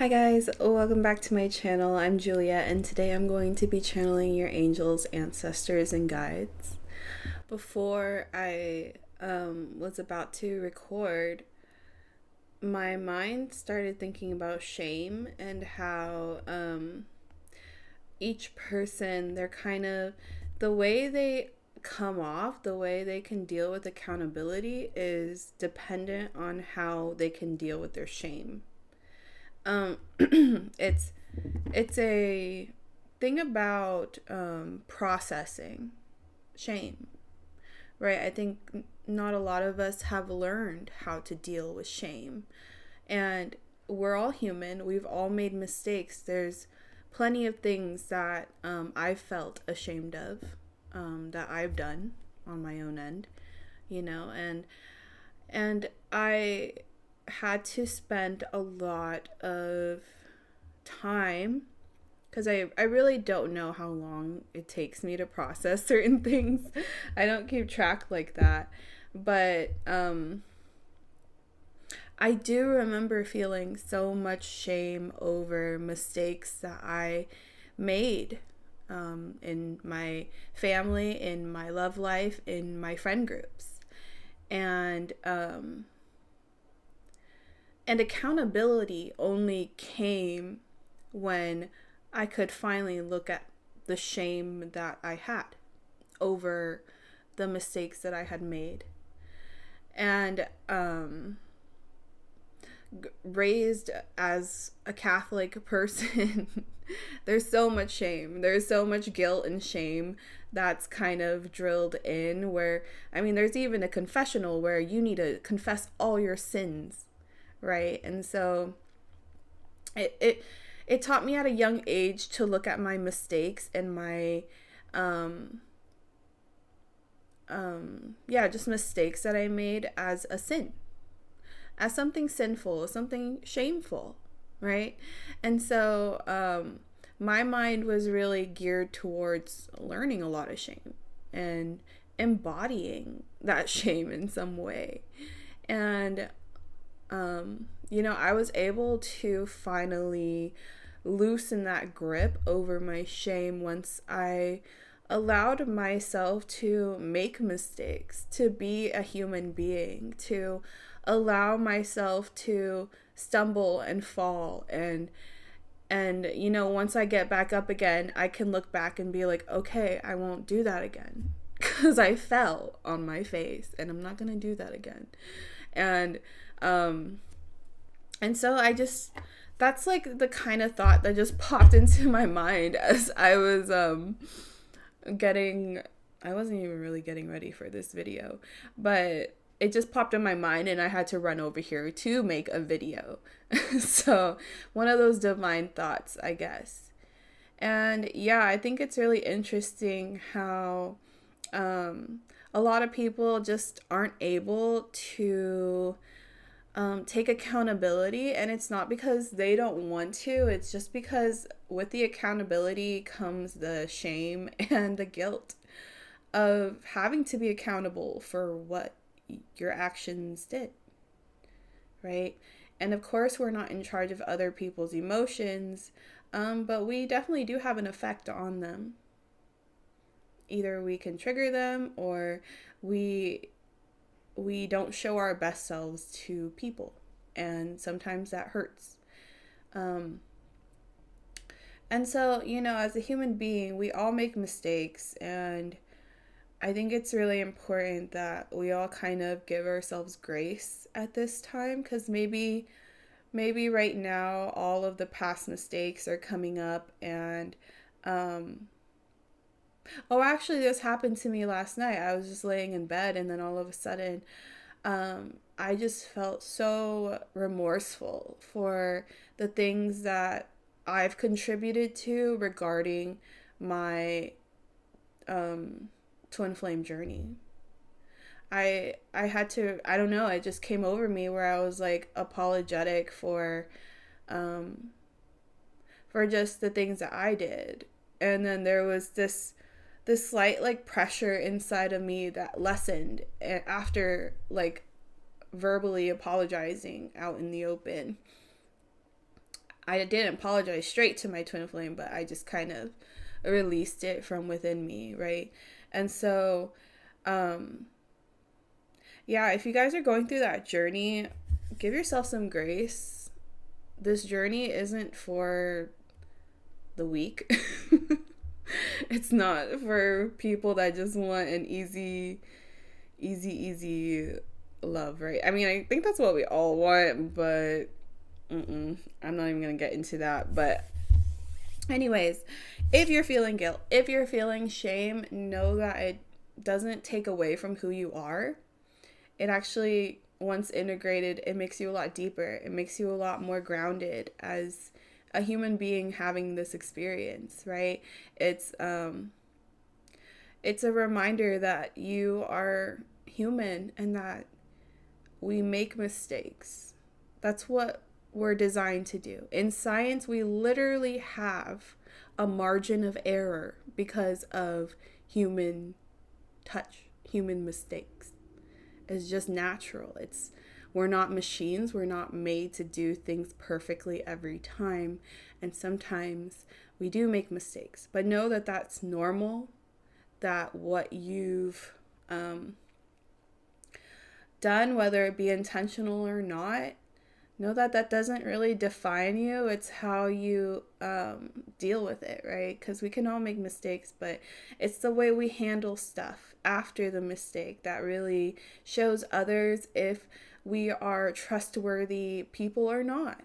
Hi guys, welcome back to my channel. I'm Juliette and today I'm going to be channeling your angels, ancestors, and guides. Before I was about to record, my mind started thinking about shame and how each person, they're kind of, the way they come off, the way they can deal with accountability is dependent on how they can deal with their shame. It's a thing about processing shame, right? I think not a lot of us have learned how to deal with shame, and we're all human. We've all made mistakes. There's plenty of things that I've felt ashamed of, that I've done on my own end, and I had to spend a lot of time because I really don't know how long it takes me to process certain things. I don't keep track like that. But I do remember feeling so much shame over mistakes that I made in my family, in my love life, in my friend groups. And accountability only came when I could finally look at the shame that I had over the mistakes that I had made. And raised as a Catholic person, there's so much shame. There's so much guilt and shame that's kind of drilled in where, I mean, there's even a confessional where you need to confess all your sins, right? And so it taught me at a young age to look at my mistakes and my just mistakes that I made as a sin, as something sinful, something shameful, right? And so my mind was really geared towards learning a lot of shame and embodying that shame in some way. And I was able to finally loosen that grip over my shame once I allowed myself to make mistakes, to be a human being, to allow myself to stumble and fall, and once I get back up again, I can look back and be like, okay, I won't do that again because I fell on my face and I'm not going to do that again. And so that's like the kind of thought that just popped into my mind as I was I wasn't even really getting ready for this video, but it just popped in my mind and I had to run over here to make a video. So one of those divine thoughts, I guess. And yeah, I think it's really interesting how a lot of people just aren't able to take accountability, and it's not because they don't want to, it's just because with the accountability comes the shame and the guilt of having to be accountable for what your actions did, right? And of course we're not in charge of other people's emotions, but we definitely do have an effect on them. Either we can trigger them or we don't show our best selves to people, and sometimes that hurts. And so, as a human being, we all make mistakes, and I think it's really important that we all kind of give ourselves grace at this time, because maybe right now all of the past mistakes are coming up, and actually, this happened to me last night. I was just laying in bed, and then all of a sudden, I just felt so remorseful for the things that I've contributed to regarding my twin flame journey. I had to, I don't know, it just came over me where I was like apologetic for just the things that I did. And then there was this slight like pressure inside of me that lessened after like verbally apologizing out in the open. I didn't apologize straight to my twin flame, but I just kind of released it from within me, right? And so, yeah, if you guys are going through that journey, give yourself some grace. This journey isn't for the weak. It's not for people that just want an easy love, right? I mean, I think that's what we all want, but I'm not even gonna get into that. But anyways, if you're feeling guilt, if you're feeling shame, know that it doesn't take away from who you are. It actually, once integrated, it makes you a lot deeper. It makes you a lot more grounded as a human being having this experience, right? It's a reminder that you are human and that we make mistakes. That's what we're designed to do. In science, we literally have a margin of error because of human touch, human mistakes. It's just natural. We're not machines. We're not made to do things perfectly every time. And sometimes we do make mistakes. But know that that's normal, that what you've done, whether it be intentional or not, know that that doesn't really define you. It's how you deal with it, right? Because we can all make mistakes, but it's the way we handle stuff after the mistake that really shows others if we are trustworthy people or not.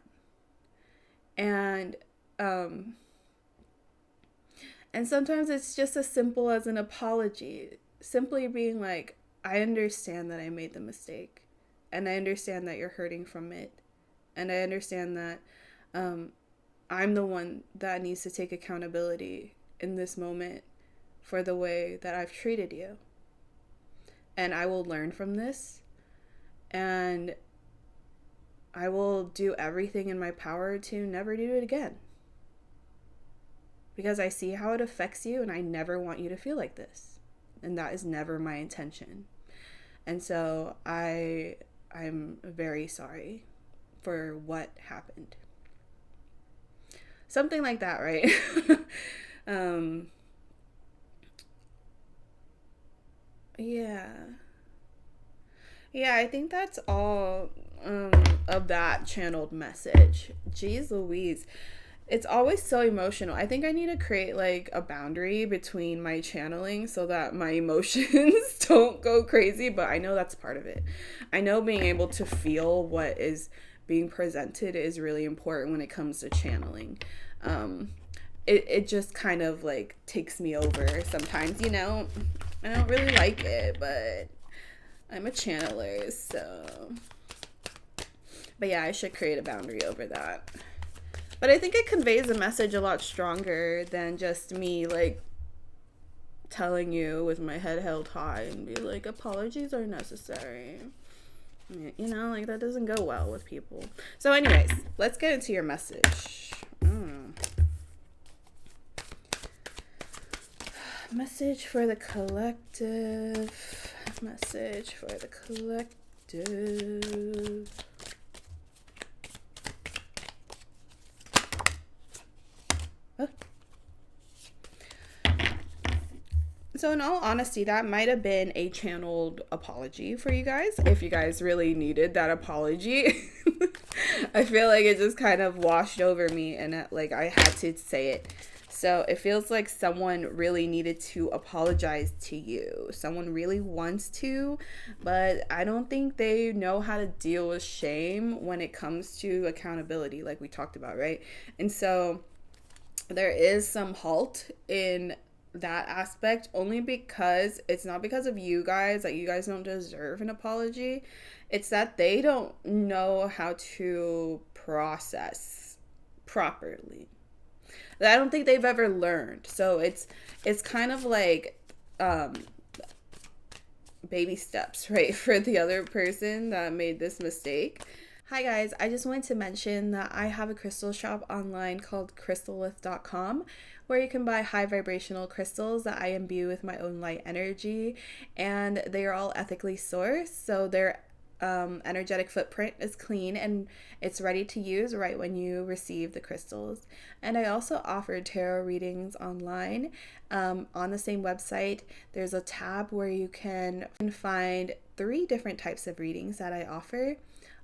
And sometimes it's just as simple as an apology, simply being like, I understand that I made the mistake, and I understand that you're hurting from it, and I understand that I'm the one that needs to take accountability in this moment for the way that I've treated you. And I will learn from this, and I will do everything in my power to never do it again. Because I see how it affects you, and I never want you to feel like this. And that is never my intention. And so I'm very sorry for what happened. Something like that, right? Yeah, I think that's all of that channeled message. Jeez Louise. It's always so emotional. I think I need to create like a boundary between my channeling so that my emotions don't go crazy, but I know that's part of it. I know being able to feel what is being presented is really important when it comes to channeling. It just kind of like takes me over sometimes, you know? I don't really like it, but I'm a channeler, so. But yeah, I should create a boundary over that. But I think it conveys a message a lot stronger than just me, like, telling you with my head held high and be like, apologies are necessary. You know, like, that doesn't go well with people. So anyways, let's get into your message. Message for the collective. Message for the collective. So in all honesty, that might have been a channeled apology for you guys, if you guys really needed that apology. I feel like it just kind of washed over me, and like I had to say it. So it feels like someone really needed to apologize to you. Someone really wants to, but I don't think they know how to deal with shame when it comes to accountability, like we talked about, right? And so there is some halt in that aspect, only because it's not because of you guys, like you guys don't deserve an apology. It's that they don't know how to process properly. I don't think they've ever learned. So it's kind of like baby steps, right, for the other person that made this mistake. Hi guys, I just wanted to mention that I have a crystal shop online called crystallith.com, where you can buy high vibrational crystals that I imbue with my own light energy, and they are all ethically sourced, so they're energetic footprint is clean and it's ready to use right when you receive the crystals. And I also offer tarot readings online. On the same website, there's a tab where you can find 3 different types of readings that I offer.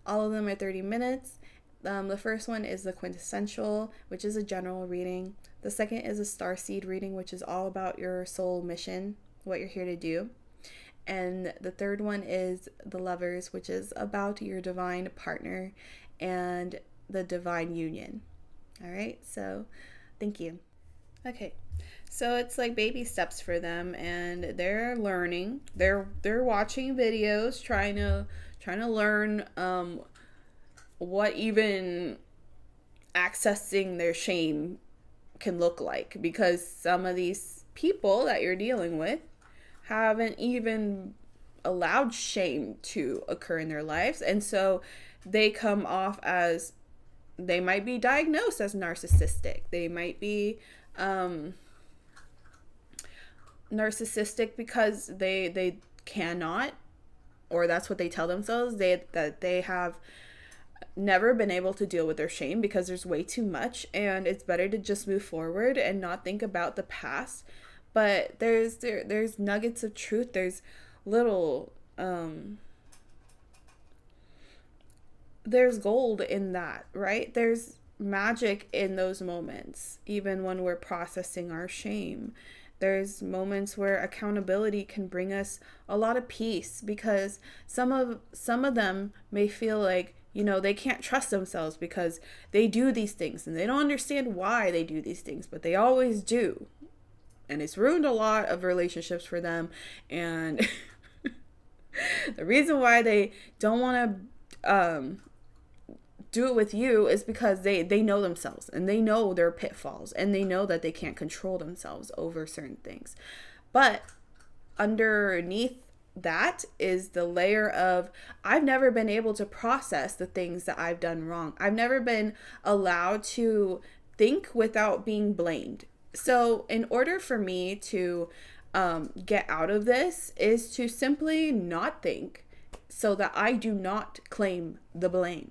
All of them are 30 minutes. The first one is the quintessential, which is a general reading. The second is a starseed reading, which is all about your soul mission, what you're here to do. And the third one is the lovers, which is about your divine partner and the divine union. All right, so thank you. Okay, so it's like baby steps for them, and they're learning. They're watching videos, trying to learn what even accessing their shame can look like, because some of these people that you're dealing with haven't even allowed shame to occur in their lives, and so they come off as, they might be diagnosed as narcissistic. They might be narcissistic because they cannot, or that's what they tell themselves, that they have never been able to deal with their shame because there's way too much, and it's better to just move forward and not think about the past. But there's nuggets of truth. There's little there's gold in that, right? There's magic in those moments, even when we're processing our shame. There's moments where accountability can bring us a lot of peace, because some of them may feel like, they can't trust themselves because they do these things and they don't understand why they do these things, but they always do. And it's ruined a lot of relationships for them. And the reason why they don't want to do it with you is because they know themselves, and they know their pitfalls, and they know that they can't control themselves over certain things. But underneath that is the layer of, I've never been able to process the things that I've done wrong. I've never been allowed to think without being blamed. So in order for me to get out of this is to simply not think, so that I do not claim the blame,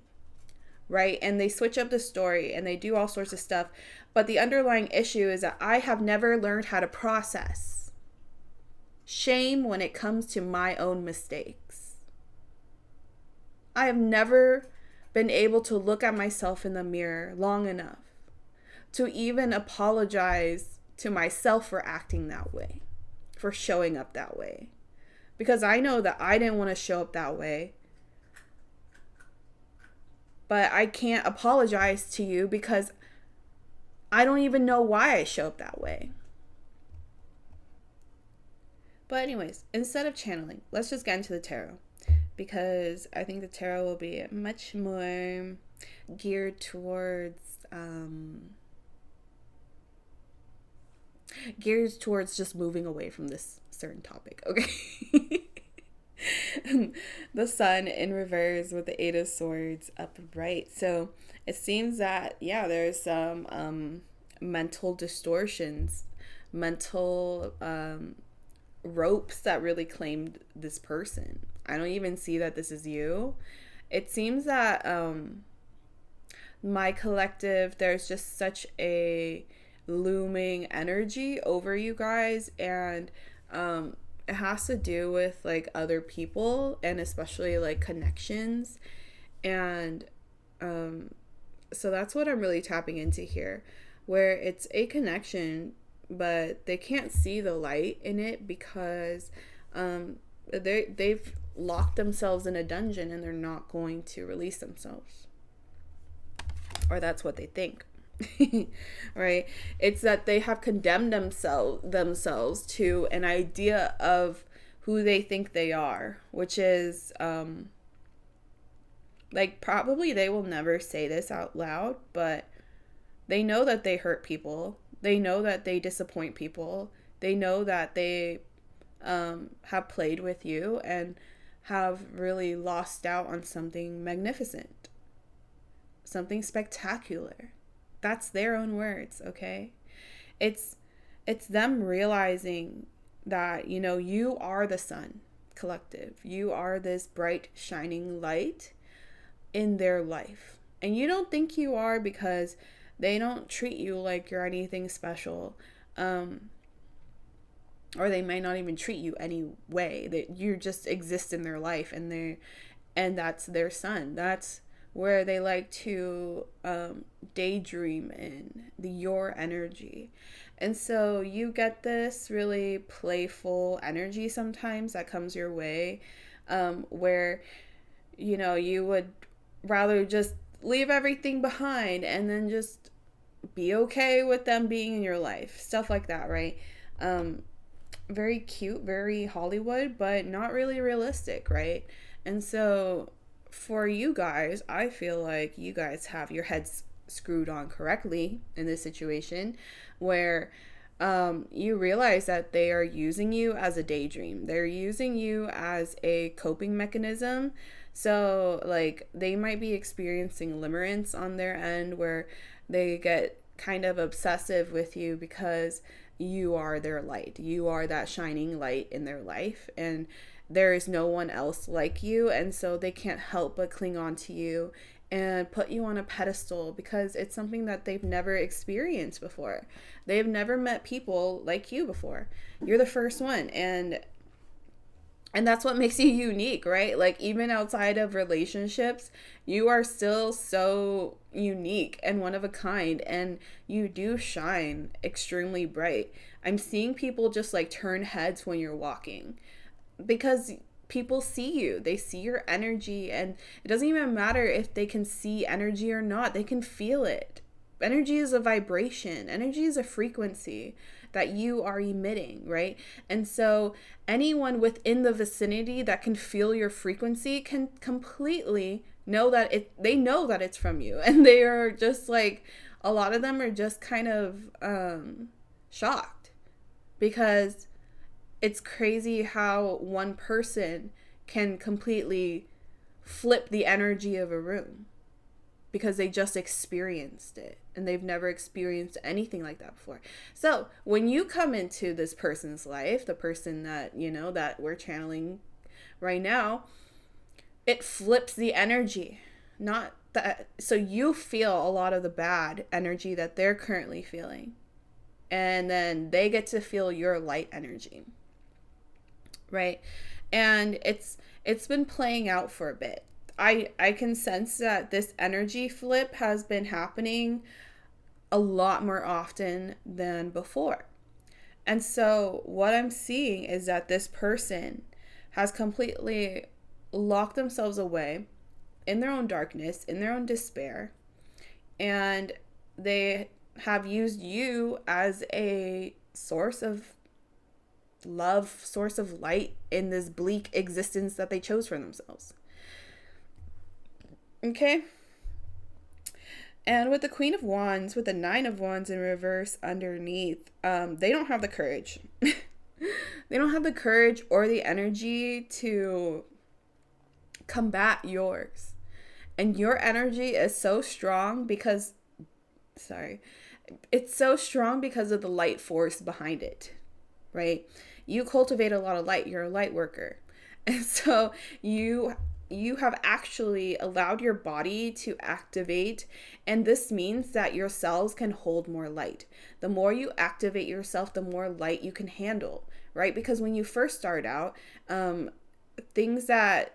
right? And they switch up the story and they do all sorts of stuff. But the underlying issue is that I have never learned how to process shame when it comes to my own mistakes. I have never been able to look at myself in the mirror long enough to even apologize to myself for acting that way, for showing up that way. Because I know that I didn't want to show up that way. But I can't apologize to you because I don't even know why I show up that way. But anyways, instead of channeling, let's just get into the tarot, because I think the tarot will be much more geared towards just moving away from this certain topic, okay? The Sun in reverse with the Eight of Swords upright. So it seems that, there's some mental distortions, mental ropes that really claimed this person. I don't even see that this is you. It seems that my collective, there's just such a looming energy over you guys, and it has to do with like other people, and especially like connections. And so that's what I'm really tapping into here, where it's a connection, but they can't see the light in it because they've locked themselves in a dungeon and they're not going to release themselves, or that's what they think. Right? It's that they have condemned themselves to an idea of who they think they are, which is like, probably they will never say this out loud, but they know that they hurt people. They know that they disappoint people. They know that they have played with you and have really lost out on something magnificent, something spectacular. That's their own words, okay? It's them realizing that, you are the sun. collective. You are this bright, shining light in their life. And you don't think you are because they don't treat you like you're anything special. Or they may not even treat you anyway. That you just exist in their life, and that's their sun. That's where they like to daydream in your energy. And so you get this really playful energy sometimes that comes your way, where, you would rather just leave everything behind and then just be okay with them being in your life. Stuff like that, right? Very cute, very Hollywood, but not really realistic, right? And so for you guys, I feel like you guys have your heads screwed on correctly in this situation, where you realize that they are using you as a daydream. They're using you as a coping mechanism. So like they might be experiencing limerence on their end, where they get kind of obsessive with you because you are their light. You are that shining light in their life, and there is no one else like you. And so they can't help but cling on to you and put you on a pedestal because it's something that they've never experienced before. They've never met people like you before. You're the first one. And that's what makes you unique, right? Like even outside of relationships, you are still so unique and one of a kind, and you do shine extremely bright. I'm seeing people just like turn heads when you're walking because people see you. They see your energy, and it doesn't even matter if they can see energy or not. They can feel it. Energy is a vibration. Energy is a frequency that you are emitting, right? And so anyone within the vicinity that can feel your frequency can completely know that they know that it's from you. And they are just like, a lot of them are just kind of shocked, because it's crazy how one person can completely flip the energy of a room because they just experienced it and they've never experienced anything like that before. So when you come into this person's life, the person that, that we're channeling right now, it flips the energy. Not that, so you feel a lot of the bad energy that they're currently feeling, and then they get to feel your light energy, right? And it's been playing out for a bit. I can sense that this energy flip has been happening a lot more often than before. And so what I'm seeing is that this person has completely locked themselves away in their own darkness, in their own despair, and they have used you as a source of love, source of light in this bleak existence that they chose for themselves. Okay? And with the Queen of Wands, with the Nine of Wands in reverse underneath, they don't have the courage. They don't have the courage or the energy to combat yours. And your energy is so strong because, it's so strong because of the light force behind it, right? You cultivate a lot of light. You're a light worker. And so you have actually allowed your body to activate, and this means that your cells can hold more light. The more you activate yourself, the more light you can handle, right? Because when you first start out, things may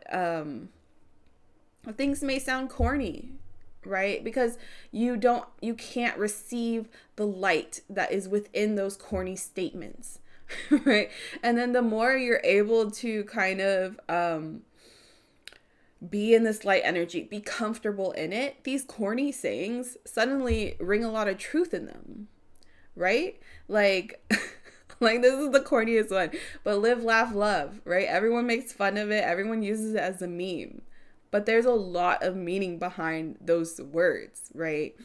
sound corny, right? Because you can't receive the light that is within those corny statements, right? And then the more you're able to kind of be in this light energy, be comfortable in it, these corny sayings suddenly ring a lot of truth in them, right? Like this is the corniest one, but live, laugh, love, right? Everyone makes fun of it. Everyone uses it as a meme, but there's a lot of meaning behind those words, right?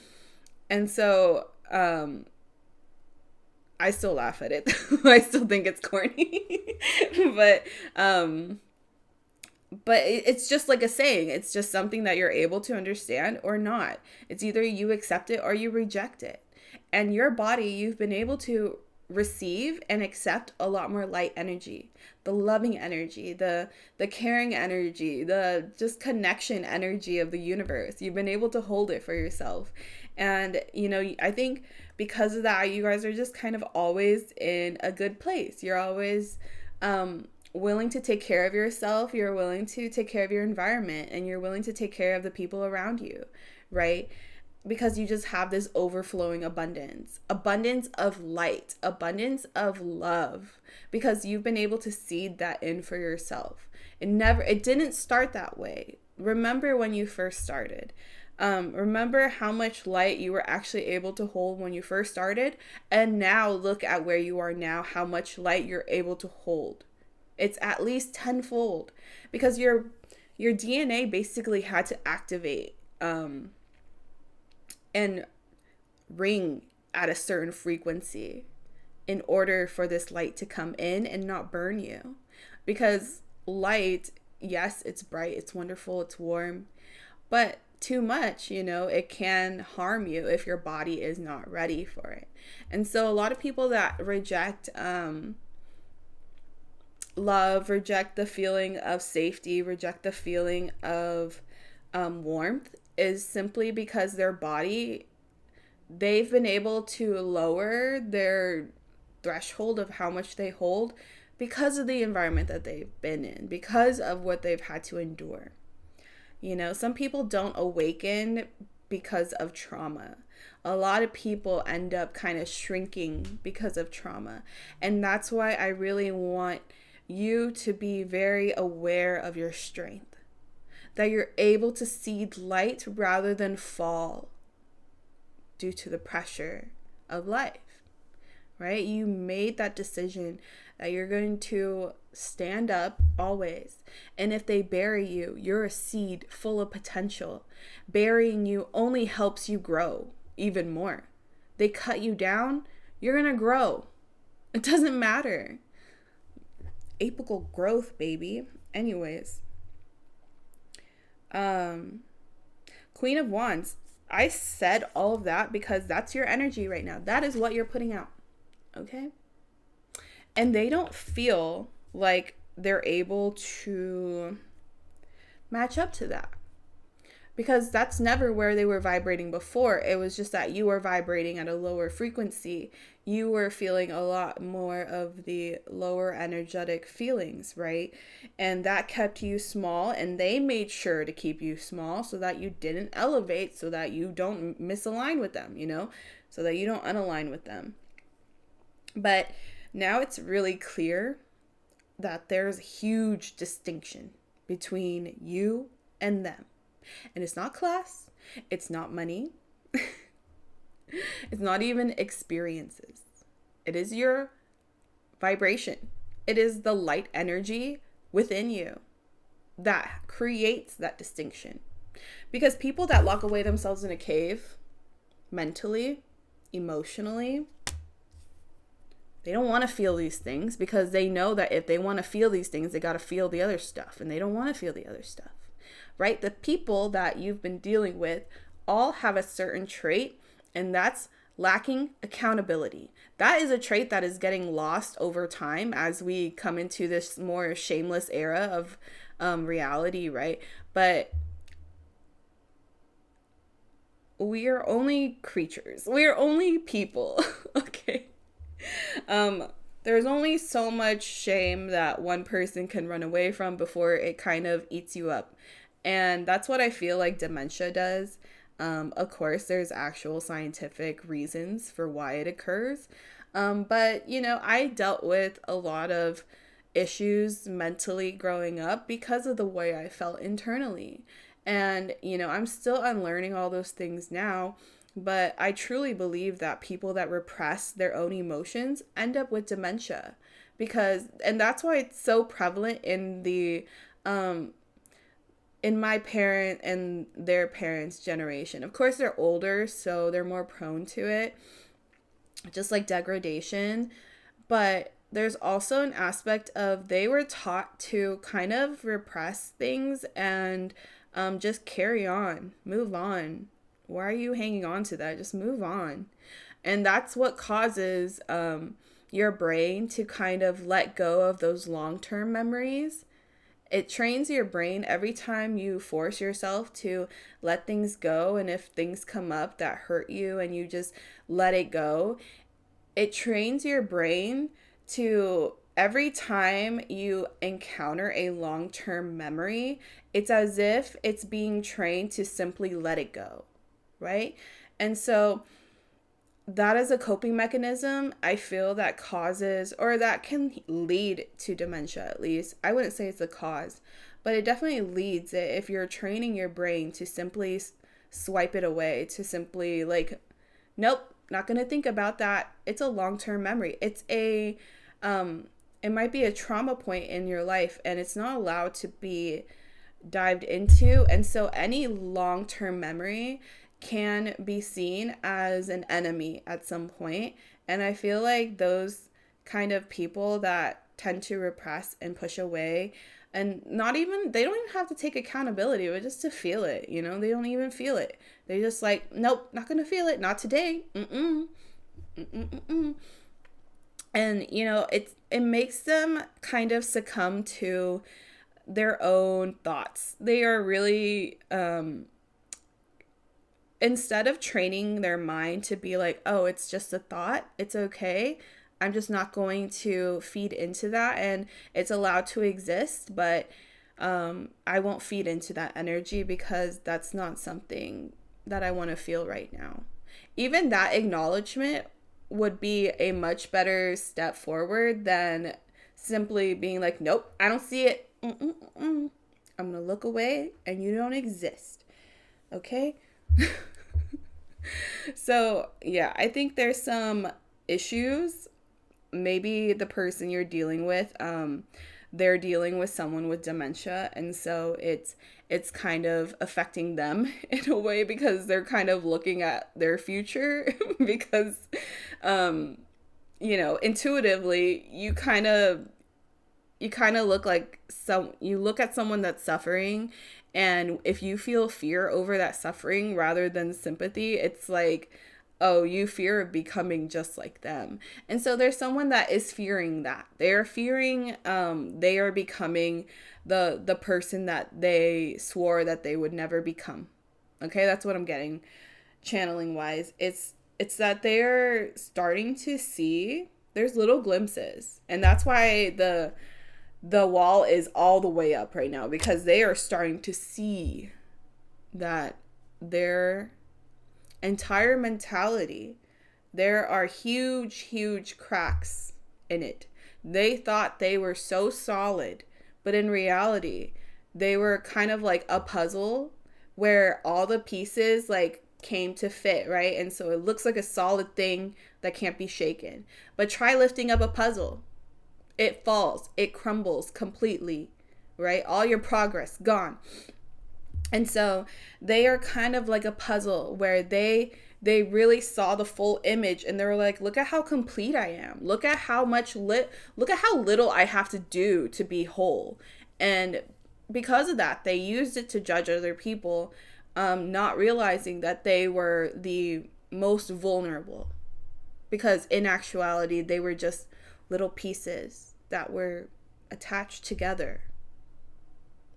And so, I still laugh at it. I still think it's corny, but it's just like a saying. It's just something that you're able to understand or not. It's either you accept it or you reject it. And your body, you've been able to receive and accept a lot more light energy, the loving energy, the caring energy, the just connection energy of the universe. You've been able to hold it for yourself. And I think because of that, you guys are just kind of always in a good place. You're always willing to take care of yourself. You're willing to take care of your environment, and you're willing to take care of the people around you, right? Because you just have this overflowing abundance of light, abundance of love, because you've been able to seed that in for yourself. It didn't start that way. Remember when you first started. Remember how much light you were actually able to hold when you first started, and now look at where you are now, how much light you're able to hold. It's at least tenfold, because your DNA basically had to activate and ring at a certain frequency in order for this light to come in and not burn you. Because light, yes, it's bright, it's wonderful, it's warm, but too much, it can harm you if your body is not ready for it. And so a lot of people that reject love, reject the feeling of safety, reject the feeling of warmth, is simply because their body, they've been able to lower their threshold of how much they hold because of the environment that they've been in, because of what they've had to endure. Some people don't awaken because of trauma. A lot of people end up kind of shrinking because of trauma. And that's why I really want you to be very aware of your strength. That you're able to seed light rather than fall due to the pressure of life, right? You made that decision that you're going to stand up always. And if they bury you, you're a seed full of potential. Burying you only helps you grow even more. They cut you down, you're going to grow. It doesn't matter. Apical growth, baby. Anyways. Queen of Wands. I said all of that because that's your energy right now. That is what you're putting out. Okay? And they don't feel like they're able to match up to that. Because that's never where they were vibrating before. It was just that you were vibrating at a lower frequency. You were feeling a lot more of the lower energetic feelings, right? And that kept you small, and they made sure to keep you small so that you didn't elevate, so that you don't misalign with them, so that you don't unalign with them. But now it's really clear that there's a huge distinction between you and them. And it's not class, it's not money, it's not even experiences. It is your vibration. It is the light energy within you that creates that distinction. Because people that lock away themselves in a cave, mentally, emotionally, they don't want to feel these things because they know that if they want to feel these things, they got to feel the other stuff, and they don't want to feel the other stuff. Right? The people that you've been dealing with all have a certain trait, and that's lacking accountability. That is a trait that is getting lost over time as we come into this more shameless era of reality, right? But we are only creatures. We are only people, okay? There's only so much shame that one person can run away from before it kind of eats you up. And that's what I feel like dementia does. Of course, there's actual scientific reasons for why it occurs. But, I dealt with a lot of issues mentally growing up because of the way I felt internally. And, I'm still unlearning all those things now. But I truly believe that people that repress their own emotions end up with dementia. And that's why it's so prevalent in in my parent and their parents' generation. Of course, they're older, so they're more prone to it, just like degradation. But there's also an aspect of they were taught to kind of repress things and just carry on, move on. Why are you hanging on to that? Just move on. And that's what causes your brain to kind of let go of those long-term memories. It trains your brain every time you force yourself to let things go. And if things come up that hurt you and you just let it go, it trains your brain to every time you encounter a long-term memory, it's as if it's being trained to simply let it go, right? And so that is a coping mechanism I feel that causes, or that can lead to dementia, at least. I wouldn't say it's a cause, but it definitely leads it if you're training your brain to simply swipe it away, to simply like, nope, not going to think about that. It's a long-term memory. It's it might be a trauma point in your life, and it's not allowed to be dived into. And so any long-term memory can be seen as an enemy at some point. And I feel like those kind of people that tend to repress and push away, and they don't even have to take accountability, but just to feel it, they don't even feel it. They just like, nope, not gonna feel it, not today. And it makes them kind of succumb to their own thoughts. They are really instead of training their mind to be like, oh, it's just a thought, it's okay, I'm just not going to feed into that, and it's allowed to exist, but I won't feed into that energy because that's not something that I want to feel right now. Even that acknowledgement would be a much better step forward than simply being like, nope, I don't see it. I'm going to look away and you don't exist. Okay? So, yeah, I think there's some issues. Maybe the person you're dealing with, they're dealing with someone with dementia, and so it's kind of affecting them in a way because they're kind of looking at their future because intuitively you kind of look like you look at someone that's suffering, and if you feel fear over that suffering rather than sympathy, it's like, oh, you fear becoming just like them. And so there's someone that is fearing that. They're fearing they are becoming the person that they swore that they would never become. Okay, that's what I'm getting channeling wise. It's that they're starting to see, there's little glimpses. And that's why the wall is all the way up right now, because they are starting to see that their entire mentality, there are huge cracks in it. They thought they were so solid, but in reality, they were kind of like a puzzle where all the pieces like came to fit, right? And so it looks like a solid thing that can't be shaken. But try lifting up a puzzle. It falls, it crumbles completely, right? All your progress gone. And so they are kind of like a puzzle where they really saw the full image, and they were like, look at how complete I am. Look at how little I have to do to be whole. And because of that, they used it to judge other people, not realizing that they were the most vulnerable, because in actuality, they were just little pieces that were attached together.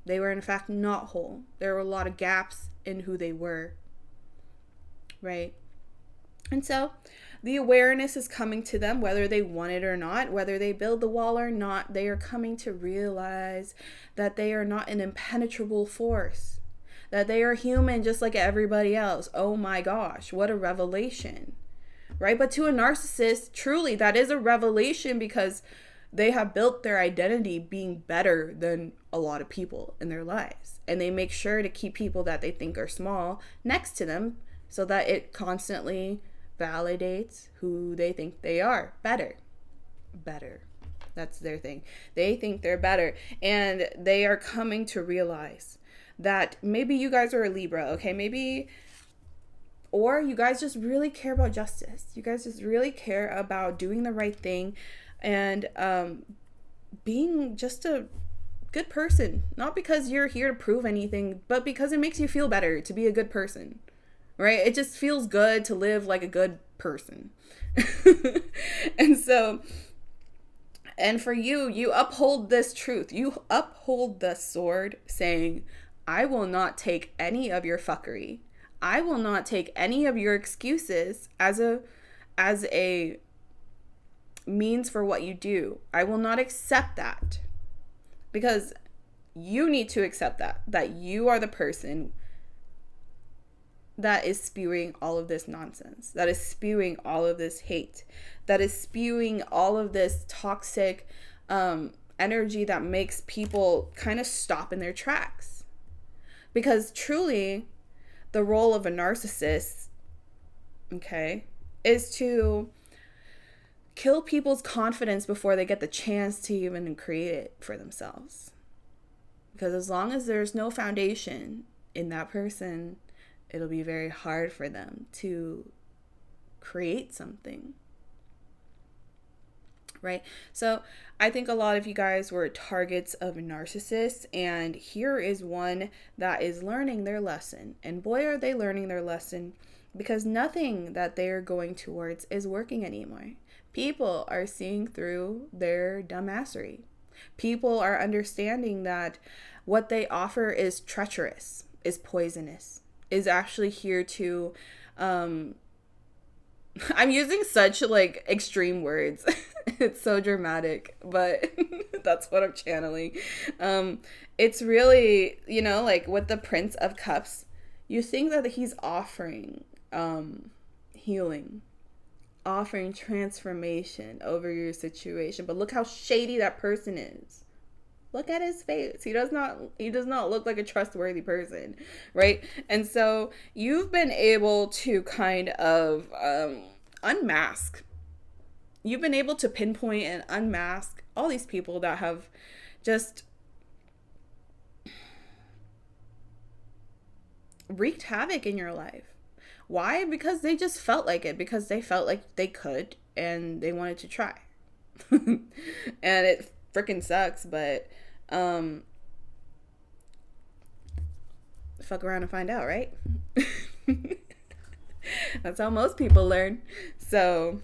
They were in fact not whole. There were a lot of gaps in who they were, right? And so the awareness is coming to them, whether they want it or not, whether they build the wall or not. They are coming to realize that they are not an impenetrable force, that they are human just like everybody else. Oh my gosh, what a revelation, right? But to a narcissist, truly, that is a revelation, because they have built their identity being better than a lot of people in their lives. And they make sure to keep people that they think are small next to them so that it constantly validates who they think they are. Better. That's their thing. They think they're better. And they are coming to realize that maybe you guys are a Libra, okay? Or you guys just really care about justice. You guys just really care about doing the right thing and being just a good person. Not because you're here to prove anything, but because it makes you feel better to be a good person, right? It just feels good to live like a good person. And so, and for you, you uphold this truth. You uphold the sword saying, I will not take any of your fuckery. I will not take any of your excuses as a means for what you do. I will not accept that. Because you need to accept that you are the person that is spewing all of this nonsense, that is spewing all of this hate, that is spewing all of this toxic energy that makes people kind of stop in their tracks. Because truly, the role of a narcissist, okay, is to kill people's confidence before they get the chance to even create it for themselves. Because as long as there's no foundation in that person, it'll be very hard for them to create something. Right? So I think a lot of you guys were targets of narcissists, and here is one that is learning their lesson. And boy, are they learning their lesson, because nothing that they're going towards is working anymore. People are seeing through their dumbassery. People are understanding that what they offer is treacherous, is poisonous, is actually here to I'm using such like extreme words. It's so dramatic, but that's what I'm channeling. It's really, like with the Prince of Cups, you think that he's offering healing, offering transformation over your situation, but look how shady that person is. Look at his face. He does not look like a trustworthy person, right? And so you've been able to kind of unmask. You've been able to pinpoint and unmask all these people that have just wreaked havoc in your life. Why? Because they just felt like it. Because they felt like they could and they wanted to try. And it freaking sucks, but fuck around and find out, right? That's how most people learn. So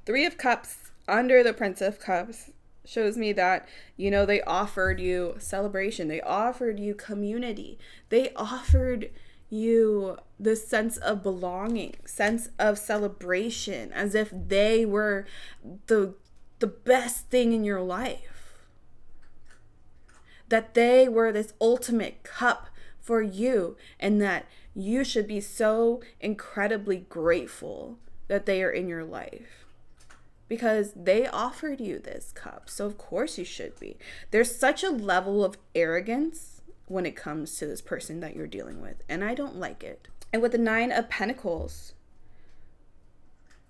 3 of Cups under the Prince of Cups shows me that, they offered you celebration. They offered you community. They offered you this sense of belonging, sense of celebration, as if they were the best thing in your life. That they were this ultimate cup for you, and that you should be so incredibly grateful that they are in your life. Because they offered you this cup, so of course you should be. There's such a level of arrogance when it comes to this person that you're dealing with, and I don't like it. And with the 9 of Pentacles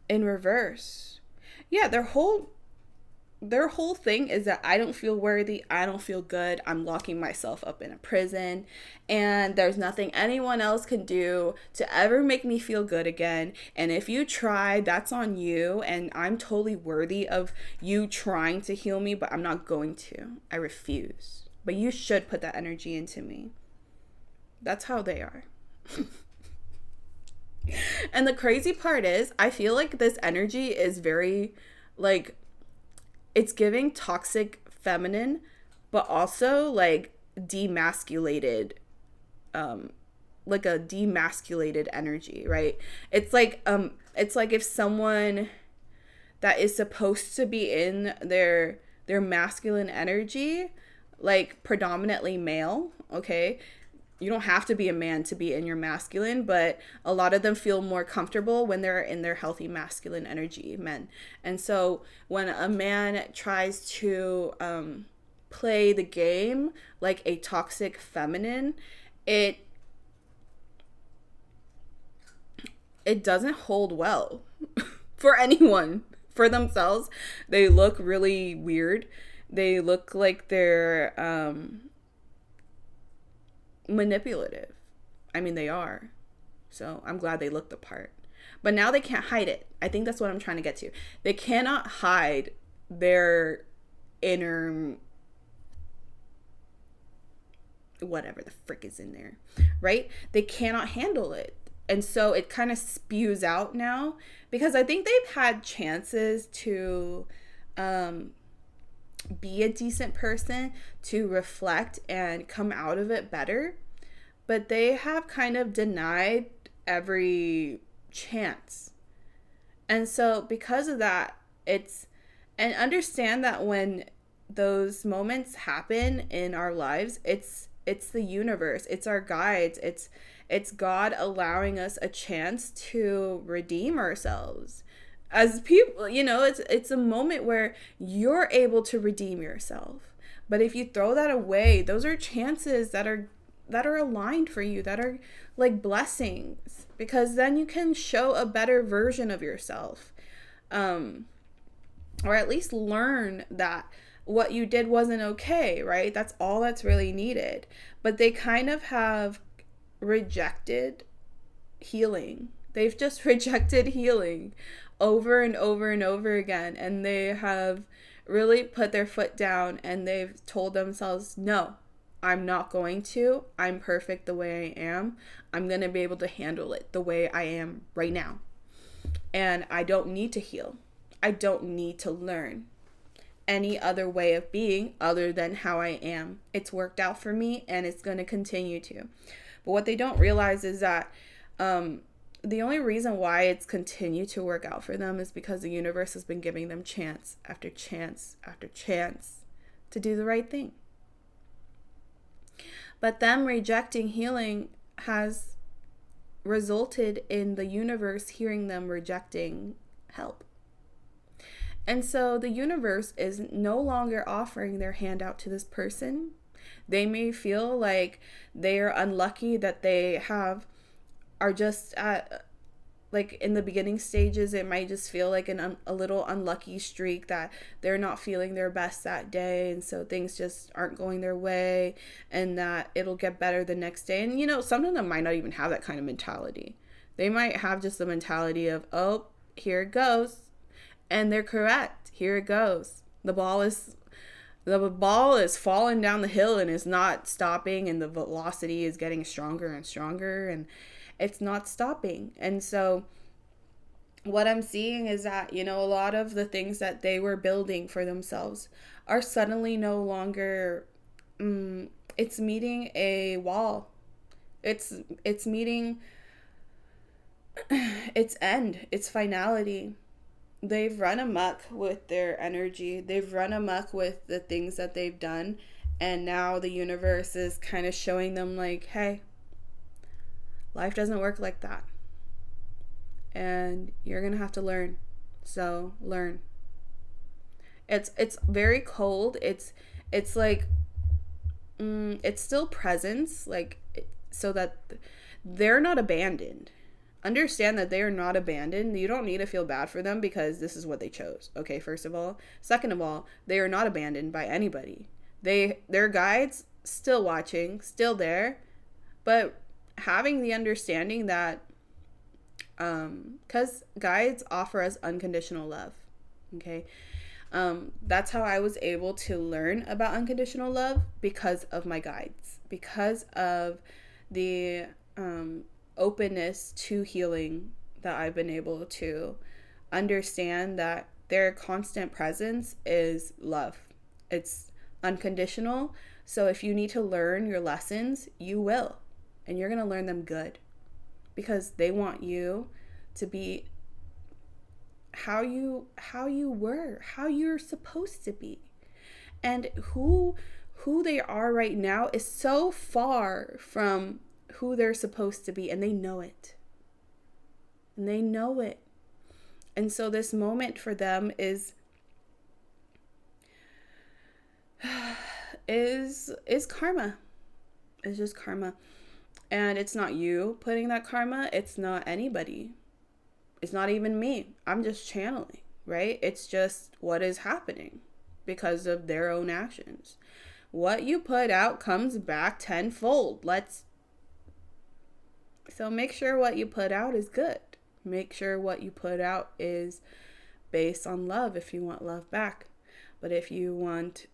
in reverse, yeah, their whole thing is that I don't feel worthy, I don't feel good, I'm locking myself up in a prison, and there's nothing anyone else can do to ever make me feel good again. And if you try, that's on you, and I'm totally worthy of you trying to heal me, but I'm not going to. I refuse. But you should put that energy into me. That's how they are. And the crazy part is, I feel like this energy is very, like, it's giving toxic feminine, but also like demasculated, like a demasculated energy, right? It's like if someone that is supposed to be in their masculine energy, like predominantly male, okay? You don't have to be a man to be in your masculine, but a lot of them feel more comfortable when they're in their healthy masculine energy, men. And so when a man tries to play the game like a toxic feminine, it doesn't hold well for anyone. For themselves, they look really weird. They look like they're manipulative. I mean, they are. So I'm glad they look the part. But now they can't hide it. I think that's what I'm trying to get to. They cannot hide their inner whatever the frick is in there, right? They cannot handle it. And so it kind of spews out now, because I think they've had chances to be a decent person, to reflect and come out of it better, but they have kind of denied every chance. And so because of that, and understand that when those moments happen in our lives, it's the universe, it's our guides, it's God allowing us a chance to redeem ourselves as people. It's a moment where you're able to redeem yourself. But if you throw that away, those are chances that are aligned for you, that are like blessings, because then you can show a better version of yourself, or at least learn that what you did wasn't okay, right? That's all that's really needed. But they kind of have rejected healing. They've just rejected healing over and over and over again. And they have really put their foot down, and they've told themselves, no, I'm not going to. I'm perfect the way I am. I'm going to be able to handle it the way I am right now. And I don't need to heal. I don't need to learn any other way of being other than how I am. It's worked out for me, and it's going to continue to. But what they don't realize is that the only reason why it's continued to work out for them is because the universe has been giving them chance after chance after chance to do the right thing. But them rejecting healing has resulted in the universe hearing them rejecting help. And so the universe is no longer offering their hand out to this person. They may feel like they are unlucky, that they are just at, like, in the beginning stages. It might just feel like a little unlucky streak, that they're not feeling their best that day, and so things just aren't going their way, and that it'll get better the next day. And some of them might not even have that kind of mentality. They might have just the mentality of, oh, here it goes. And they're correct. Here it goes. The ball is falling down the hill and is not stopping, and the velocity is getting stronger and stronger, and it's not stopping. And so what I'm seeing is that, a lot of the things that they were building for themselves are suddenly no longer, it's meeting a wall. It's meeting its end, its finality. They've run amok with their energy. They've run amok with the things that they've done. And now the universe is kind of showing them, like, hey, life doesn't work like that. And you're going to have to learn. So learn. It's very cold. It's like, it's still presence, like, so that they're not abandoned. Understand that they are not abandoned. You don't need to feel bad for them, because this is what they chose. Okay, first of all. Second of all, they are not abandoned by anybody. Their guides still watching, still there, but having the understanding that, because guides offer us unconditional love. Okay, that's how I was able to learn about unconditional love, because of my guides, because of the openness to healing that I've been able to understand, that their constant presence is love. It's unconditional. So if you need to learn your lessons, you will, and you're going to learn them good, because they want you to be how you were, how you're supposed to be. And who they are right now is so far from who they're supposed to be, and they know it. And so this moment for them is karma. It's just karma. And it's not you putting that karma. It's not anybody. It's not even me. I'm just channeling, right? It's just what is happening because of their own actions. What you put out comes back tenfold. So make sure what you put out is good. Make sure what you put out is based on love, if you want love back. But if you want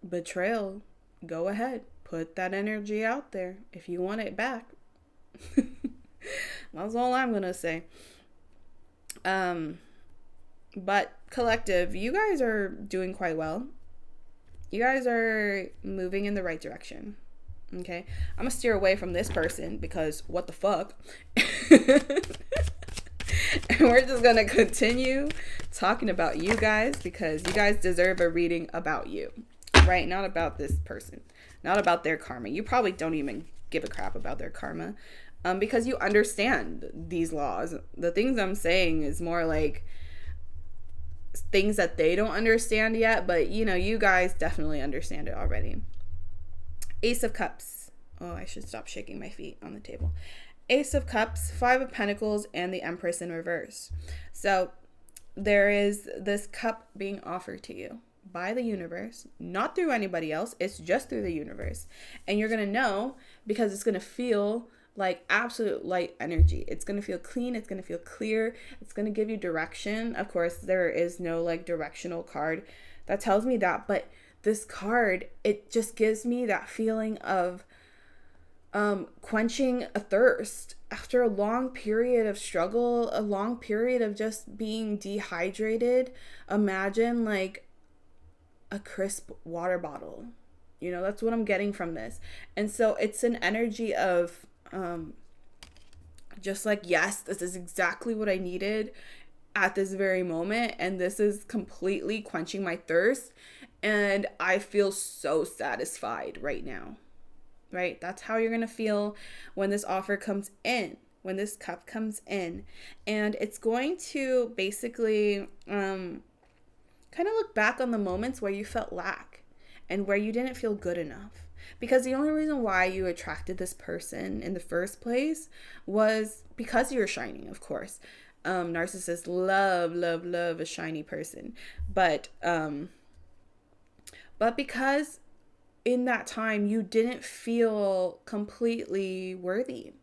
betrayal, go ahead. Put that energy out there if you want it back. That's all I'm gonna say. But collective, you guys are doing quite well. You guys are moving in the right direction. Okay, I'm gonna steer away from this person because what the fuck. And we're just gonna continue talking about you guys because you guys deserve a reading about you, right? Not about this person, not about their karma. You probably don't even give a crap about their karma, because you understand these laws. The things I'm saying is more like things that they don't understand yet, but you know, you guys definitely understand it already. Ace of Cups. Oh, I should stop shaking my feet on the table. Ace of Cups, Five of Pentacles, and the Empress in reverse. So there is this cup being offered to you by the universe, not through anybody else. It's just through the universe. And you're going to know because it's going to feel like absolute light energy. It's going to feel clean. It's going to feel clear. It's going to give you direction. Of course, there is no like directional card that tells me that, but this card, it just gives me that feeling of quenching a thirst after a long period of struggle, a long period of just being dehydrated. Imagine like a crisp water bottle. You know, that's what I'm getting from this. And so it's an energy of just like, yes, this is exactly what I needed at this very moment, and this is completely quenching my thirst, and I feel so satisfied right now. Right? That's how you're going to feel when this offer comes in, when this cup comes in. And it's going to basically kind of look back on the moments where you felt lack and where you didn't feel good enough. Because the only reason why you attracted this person in the first place was because you were shining, of course. Narcissists love a shiny person. But because in that time, you didn't feel completely worthy.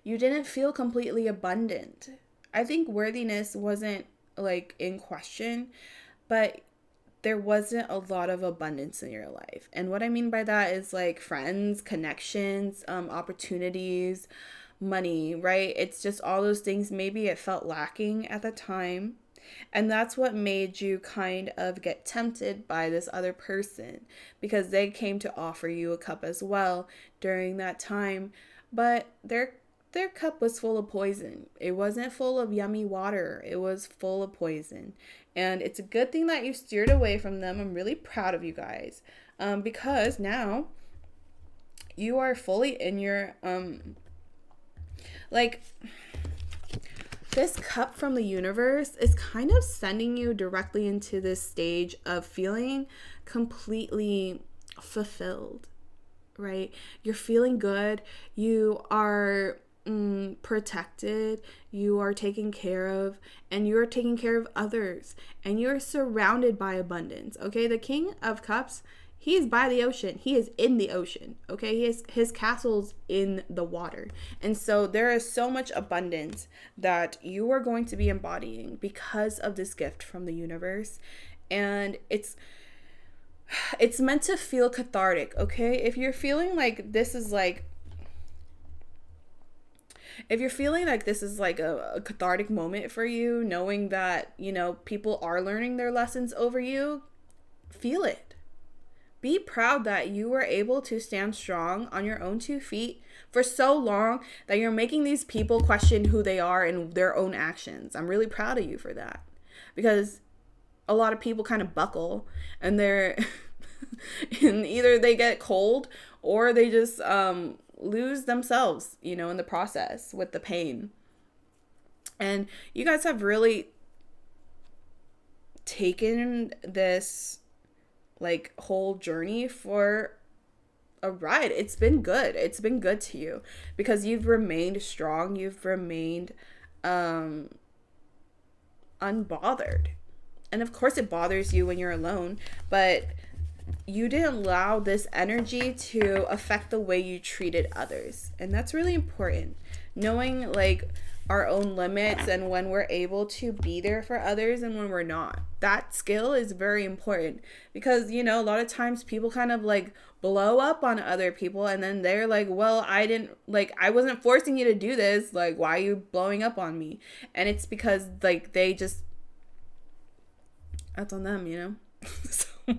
You didn't feel completely abundant. I think worthiness wasn't like in question, but there wasn't a lot of abundance in your life. And what I mean by that is like friends, connections, opportunities, money, right? It's just all those things. Maybe it felt lacking at the time. And that's what made you kind of get tempted by this other person, because they came to offer you a cup as well during that time. But their cup was full of poison. It wasn't full of yummy water. It was full of poison. And it's a good thing that you steered away from them. I'm really proud of you guys, because now you are fully in your like, this cup from the universe is kind of sending you directly into this stage of feeling completely fulfilled, right? You're feeling good. You are protected. You are taken care of, and you are taking care of others, and you're surrounded by abundance. Okay, the King of Cups, he is by the ocean. He is in the ocean. Okay, his castle's in the water. And so there is so much abundance that you are going to be embodying because of this gift from the universe. And it's meant to feel cathartic, okay? If you're feeling like this is like a cathartic moment for you, knowing that, you know, people are learning their lessons over you, feel it. Be proud that you were able to stand strong on your own 2 feet for so long that you're making these people question who they are and their own actions. I'm really proud of you for that, because a lot of people kind of buckle and they're and either they get cold or they just lose themselves, you know, in the process with the pain. And you guys have really taken this like whole journey for a ride. It's been good. It's been good to you because you've remained strong. You've remained unbothered. And of course it bothers you when you're alone, but you didn't allow this energy to affect the way you treated others. And that's really important. Knowing like our own limits and when we're able to be there for others and when we're not. That skill is very important because, you know, a lot of times people kind of like blow up on other people and then they're like, well, I wasn't forcing you to do this. Like, why are you blowing up on me? And it's because like they just, that's on them, you know? So,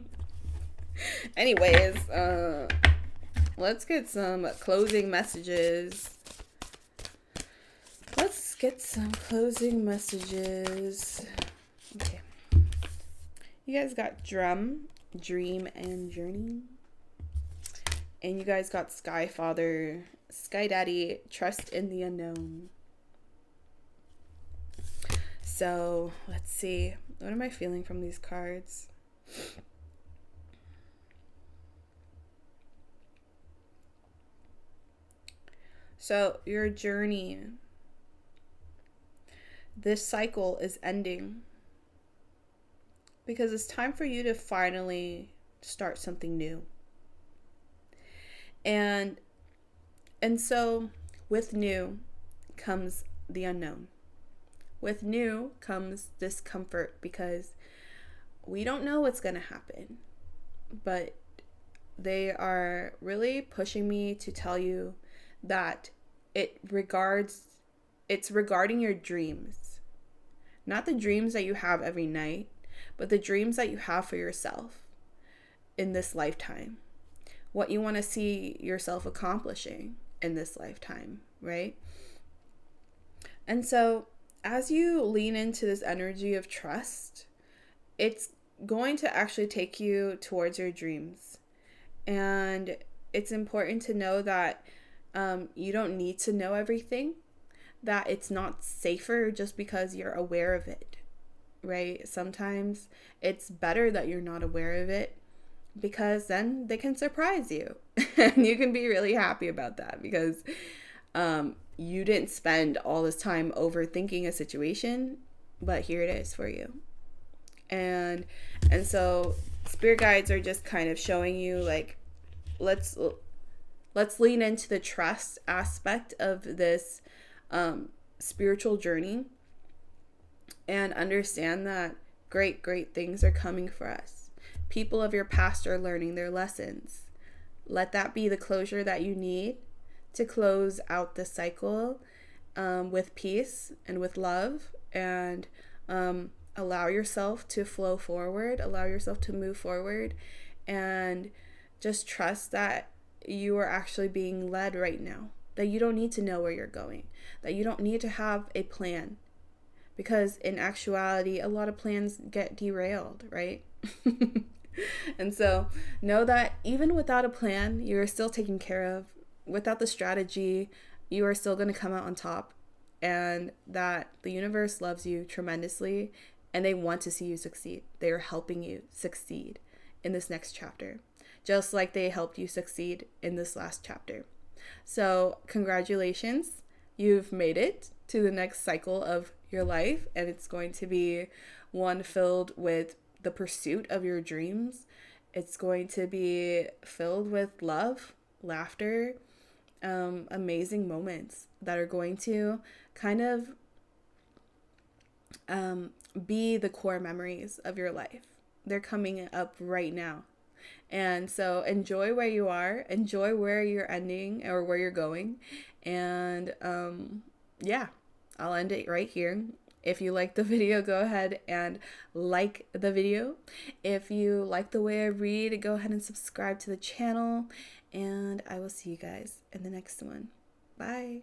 anyways, let's get some closing messages. Let's get some closing messages. Okay. You guys got drum, dream, and journey. And you guys got Sky Father, Sky Daddy, trust in the unknown. So let's see. What am I feeling from these cards? So your journey, this cycle is ending because it's time for you to finally start something new. And so with new comes the unknown. With new comes discomfort because we don't know what's going to happen. But they are really pushing me to tell you that it's regarding your dreams. Not the dreams that you have every night, but the dreams that you have for yourself in this lifetime. What you want to see yourself accomplishing in this lifetime, right? And so as you lean into this energy of trust, it's going to actually take you towards your dreams. And it's important to know that you don't need to know everything, that it's not safer just because you're aware of it, right? Sometimes it's better that you're not aware of it because then they can surprise you. And you can be really happy about that because you didn't spend all this time overthinking a situation, but here it is for you. And so spirit guides are just kind of showing you like, let's lean into the trust aspect of this spiritual journey and understand that great things are coming for us. People of your past are learning their lessons. Let that be the closure that you need to close out the cycle with peace and with love, and allow yourself to flow forward, allow yourself to move forward, and just trust that you are actually being led right now, that you don't need to know where you're going, that you don't need to have a plan, because in actuality, a lot of plans get derailed, right? And so know that even without a plan, you are still taken care of. Without the strategy, you are still going to come out on top, and that the universe loves you tremendously and they want to see you succeed. They are helping you succeed in this next chapter, just like they helped you succeed in this last chapter. So congratulations, you've made it to the next cycle of your life, and it's going to be one filled with the pursuit of your dreams. It's going to be filled with love, laughter, amazing moments that are going to kind of be the core memories of your life. They're coming up right now. And so enjoy where you are, enjoy where you're ending or where you're going. And yeah, I'll end it right here. If you like the video, go ahead and like the video. If you like the way I read, go ahead and subscribe to the channel. And I will see you guys in the next one. Bye.